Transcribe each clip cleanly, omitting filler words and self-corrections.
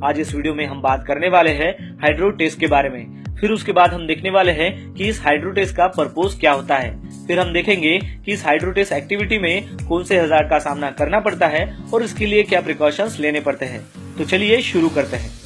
आज इस वीडियो में हम बात करने वाले हैं हाइड्रो टेस्ट के बारे में। फिर उसके बाद हम देखने वाले हैं कि इस हाइड्रो टेस्ट का पर्पस क्या होता है। फिर हम देखेंगे कि इस हाइड्रो टेस्ट एक्टिविटी में कौन से हज़ार्ड का सामना करना पड़ता है और इसके लिए क्या प्रिकॉशंस लेने पड़ते हैं। तो चलिए शुरू करते हैं।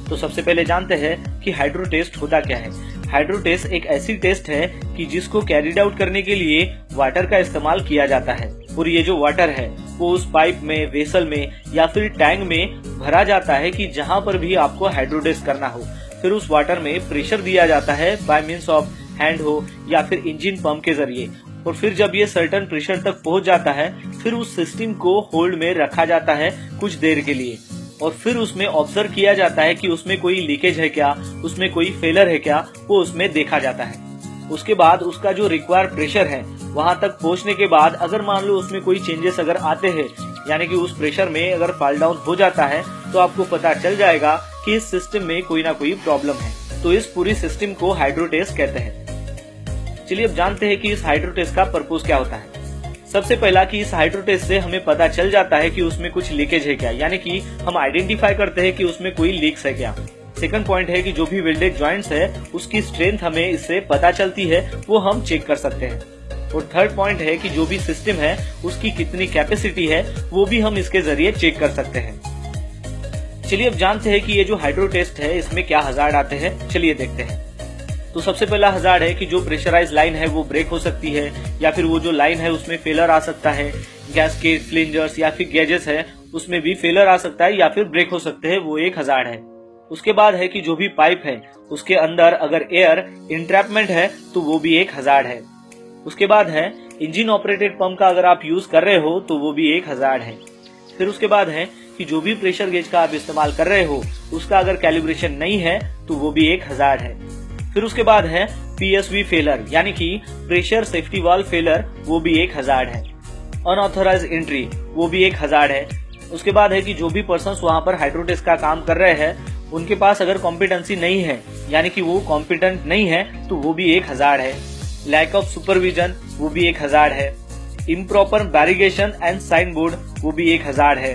तो सबसे पहले जानते हैं कि हाइड्रो टेस्ट होता क्या है। हाइड्रो टेस्ट एक ऐसी टेस्ट है कि जिसको कैरिड आउट करने के लिए वाटर का इस्तेमाल किया जाता है और ये जो वाटर है वो उस पाइप में, वेसल में या फिर टैंक में भरा जाता है कि जहाँ पर भी आपको हाइड्रो टेस्ट करना हो। फिर उस वाटर में प्रेशर दिया जाता है बाय मीन्स ऑफ हैंड हो या फिर इंजन पंप के जरिए, और फिर जब ये सर्टेन प्रेशर तक पहुंच जाता है फिर उस सिस्टम को होल्ड में रखा जाता है कुछ देर के लिए, और फिर उसमें ऑब्जर्व किया जाता है कि उसमें कोई लीकेज है क्या, उसमें कोई फेलर है क्या, वो उसमें देखा जाता है। उसके बाद उसका जो रिक्वायर्ड प्रेशर है वहां तक पहुंचने के बाद अगर मान लो उसमें कोई चेंजेस अगर आते हैं, यानी कि उस प्रेशर में अगर फॉल डाउन हो जाता है, तो आपको पता चल जाएगा कि इस सिस्टम में कोई ना कोई प्रॉब्लम है। तो इस पूरी सिस्टम को हाइड्रो टेस्ट कहते हैं। चलिए अब जानते हैं कि इस हाइड्रो टेस्ट का पर्पस क्या होता है। सबसे पहला कि इस हाइड्रो टेस्ट से हमें पता चल जाता है कि उसमें कुछ लीकेज है क्या, यानी कि हम आइडेंटिफाई करते हैं कि उसमें कोई लीक्स है क्या। सेकंड पॉइंट है कि जो भी वेल्डेड जॉइंट्स है उसकी स्ट्रेंथ हमें इससे पता चलती है, वो हम चेक कर सकते हैं। और थर्ड पॉइंट है कि जो भी सिस्टम है उसकी कितनी कैपेसिटी है वो भी हम इसके जरिए चेक कर सकते हैं। चलिए अब जानते हैं कि ये जो हाइड्रो टेस्ट है इसमें क्या हज़ार्ड आते हैं। चलिए देखते हैं। तो सबसे पहला हज़ार्ड है कि जो प्रेशराइज लाइन है वो ब्रेक हो सकती है, या फिर वो जो लाइन है उसमें फेलर आ सकता है। गैसकेट, फ्लिंजर्स या फिर गेजेस है उसमें भी फेलर आ सकता है या फिर ब्रेक हो सकते हैं, वो एक हज़ार्ड है। उसके बाद है कि जो भी पाइप है उसके अंदर अगर एयर इंट्रैपमेंट है तो वो भी एक हज़ार्ड है। उसके बाद है इंजन ऑपरेटेड पंप का अगर आप यूज कर रहे हो तो वो भी एक हज़ार्ड है। फिर उसके बाद है कि जो भी प्रेशर गेज का आप इस्तेमाल कर रहे हो उसका अगर कैलिब्रेशन नहीं है तो वो भी एक हज़ार्ड है। फिर उसके बाद है PSV फेलर, यानी कि प्रेशर सेफ्टी वाल्व फेलर, वो भी एक हज़ार्ड है। अनऑथराइज्ड एंट्री, वो भी एक हज़ार्ड है। उसके बाद है कि जो भी पर्सन्स वहां पर हाइड्रो टेस्ट का काम कर रहे हैं उनके पास अगर कॉम्पिटेंसी नहीं है, यानी कि वो कॉम्पिटेंट नहीं है, तो वो भी एक हज़ार्ड है। लैक ऑफ सुपरविजन, वो भी एक हज़ार्ड है। इम्प्रॉपर बैरिगेशन एंड साइन बोर्ड, वो भी एक हज़ार्ड है।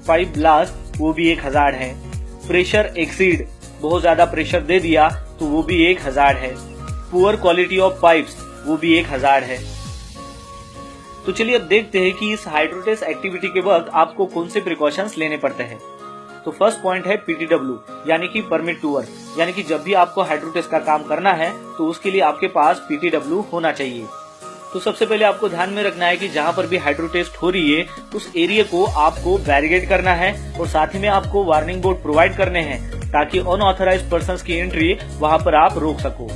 पाइप ब्लास्ट, वो भी एक हज़ार्ड है। प्रेशर एक्सीड, बहुत ज्यादा प्रेशर दे दिया तो वो भी एक हज़ार्ड है। पुअर क्वालिटी ऑफ पाइप्स, वो भी एक हज़ार्ड है। तो चलिए अब देखते हैं कि इस हाइड्रो टेस्ट एक्टिविटी के वक्त आपको कौन से प्रिकॉशंस लेने पड़ते हैं। तो फर्स्ट पॉइंट है PTW, यानी कि परमिट टू वर्क, यानी कि जब भी आपको हाइड्रो टेस्ट का काम करना है तो उसके लिए आपके पास PTW होना चाहिए। तो सबसे पहले आपको ध्यान में रखना है कि जहाँ पर भी हाइड्रो टेस्ट हो रही है उस एरिया को आपको बैरिकेड करना है, और साथ ही में आपको वार्निंग बोर्ड प्रोवाइड करने हैं ताकि अनऑथराइज्ड पर्सन्स की एंट्री वहां पर आप रोक सको।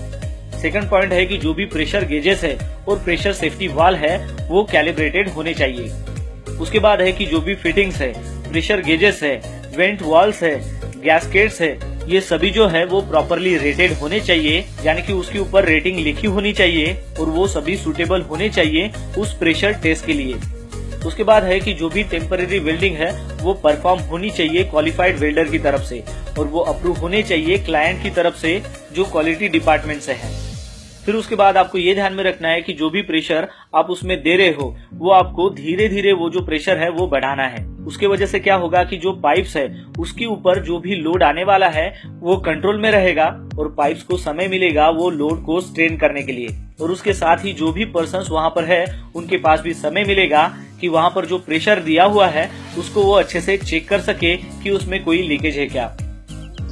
सेकंड पॉइंट है कि जो भी प्रेशर गेजेस है और प्रेशर सेफ्टी वाल है वो कैलिब्रेटेड होने चाहिए। उसके बाद है कि जो भी फिटिंग्स है, प्रेशर गेजेस है, वेंट वाल्स है, गैसकेट्स है, ये सभी जो है वो प्रॉपरली रेटेड होने चाहिए, यानी कि उसके ऊपर रेटिंग लिखी होनी चाहिए और वो सभी सुटेबल होने चाहिए उस प्रेशर टेस्ट के लिए। उसके बाद है कि जो भी टेम्पररी वेल्डिंग है वो परफॉर्म होनी चाहिए क्वालिफाइड वेल्डर की तरफ से, और वो अप्रूव होने चाहिए क्लाइंट की तरफ से जो क्वालिटी डिपार्टमेंट से है। फिर उसके बाद आपको ये ध्यान में रखना है कि जो भी प्रेशर आप उसमें दे रहे हो वो आपको धीरे धीरे वो जो प्रेशर है वो बढ़ाना है। उसके वजह से क्या होगा कि जो पाइप्स है उसके ऊपर जो भी लोड आने वाला है वो कंट्रोल में रहेगा और पाइप्स को समय मिलेगा वो लोड को स्ट्रेन करने के लिए, और उसके साथ ही जो भी पर्सन्स वहां पर है उनके पास भी समय मिलेगा कि वहां पर जो प्रेशर दिया हुआ है उसको वो अच्छे से चेक कर सके कि उसमें कोई लीकेज है क्या।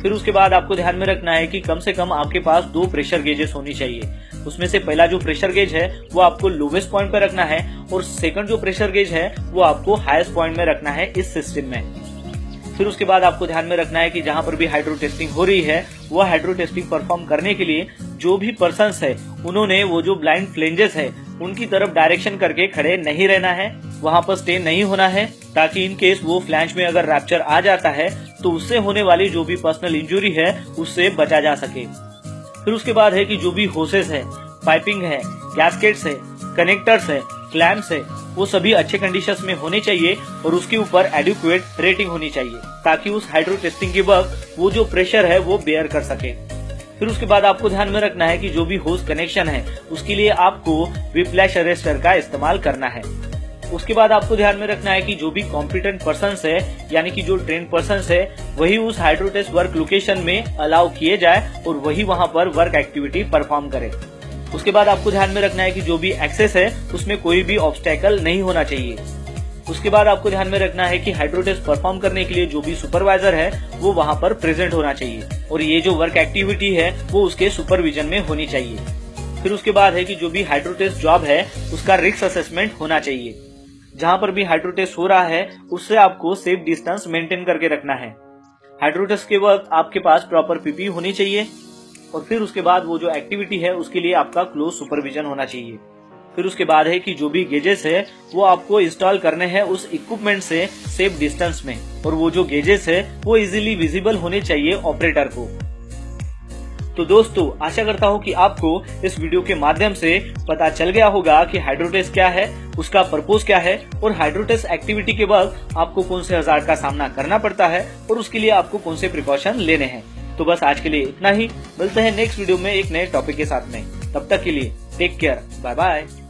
फिर उसके बाद आपको ध्यान में रखना है कि कम से कम आपके पास 2 प्रेशर गेजेस होनी चाहिए। उसमें से पहला जो प्रेशर गेज है वो आपको लोवेस्ट पॉइंट पर रखना है, और सेकंड जो प्रेशर गेज है वो आपको हाईएस्ट पॉइंट में रखना है इस सिस्टम में। फिर उसके बाद आपको ध्यान में रखना है कि जहां पर भी हाइड्रो टेस्टिंग हो रही है वो हाइड्रो टेस्टिंग परफॉर्म करने के लिए जो भी पर्सन्स है उन्होंने वो जो ब्लाइंड फ्लेंजेस है उनकी तरफ डायरेक्शन करके खड़े नहीं रहना है, वहां पर स्टे नहीं होना है, ताकि इन केस वो फ्लैंज में अगर रैप्चर आ जाता है तो उससे होने वाली जो भी पर्सनल इंजुरी है उससे बचा जा सके। फिर उसके बाद है कि जो भी होसेस है, पाइपिंग है, गैसकेट्स है, कनेक्टर्स है, क्लैम्प्स है, वो सभी अच्छे कंडीशंस में होने चाहिए और उसके ऊपर एडिक्वेट रेटिंग होनी चाहिए ताकि उस हाइड्रो टेस्टिंग के वक्त वो जो प्रेशर है वो बेयर कर सके। फिर उसके बाद आपको ध्यान में रखना है कि जो भी होस कनेक्शन है उसके लिए आपको व्हिप्लैश अरेस्टर का इस्तेमाल करना है। उसके बाद आपको ध्यान में रखना है कि जो भी कॉम्पिटेंट पर्सन्स है यानी कि जो ट्रेंड पर्सन्स है वही उस हाइड्रो टेस्ट वर्क लोकेशन में अलाउ किए जाए और वही वहां पर वर्क एक्टिविटी परफॉर्म करे। उसके बाद आपको ध्यान में रखना है कि जो भी एक्सेस है उसमें कोई भी ऑब्स्टेकल नहीं होना चाहिए। उसके बाद आपको ध्यान में रखना है कि हाइड्रो टेस्ट परफॉर्म करने के लिए जो भी सुपरवाइजर है वो वहां पर प्रेजेंट होना चाहिए और ये जो वर्क एक्टिविटी है वो उसके सुपरविजन में होनी चाहिए। फिर उसके बाद है कि जो भी हाइड्रो टेस्ट जॉब है उसका रिस्क असेसमेंट होना चाहिए। जहां पर भी हाइड्रो टेस्ट हो रहा है उससे आपको सेफ डिस्टेंस मेंटेन करके रखना है। हाइड्रो टेस्ट के वक्त आपके पास प्रॉपर पीपी होनी चाहिए और फिर उसके बाद वो जो एक्टिविटी है उसके लिए आपका क्लोज सुपरविजन होना चाहिए। फिर उसके बाद है कि जो भी गेजेस है वो आपको इंस्टॉल करने हैं उस इक्विपमेंट से सेफ डिस्टेंस में और वो जो गेजेस है वो इजीली विजिबल होने चाहिए ऑपरेटर को। तो दोस्तों आशा करता हूँ कि आपको इस वीडियो के माध्यम से पता चल गया होगा कि हाइड्रो टेस्ट क्या है, उसका पर्पस क्या है और हाइड्रो टेस्ट एक्टिविटी के वक्त आपको कौन से औजार का सामना करना पड़ता है और उसके लिए आपको कौन से प्रिकॉशन लेने हैं। तो बस आज के लिए इतना ही, मिलते हैं नेक्स्ट वीडियो में एक नए टॉपिक के साथ में। तब तक के लिए टेक केयर, बाय बाय।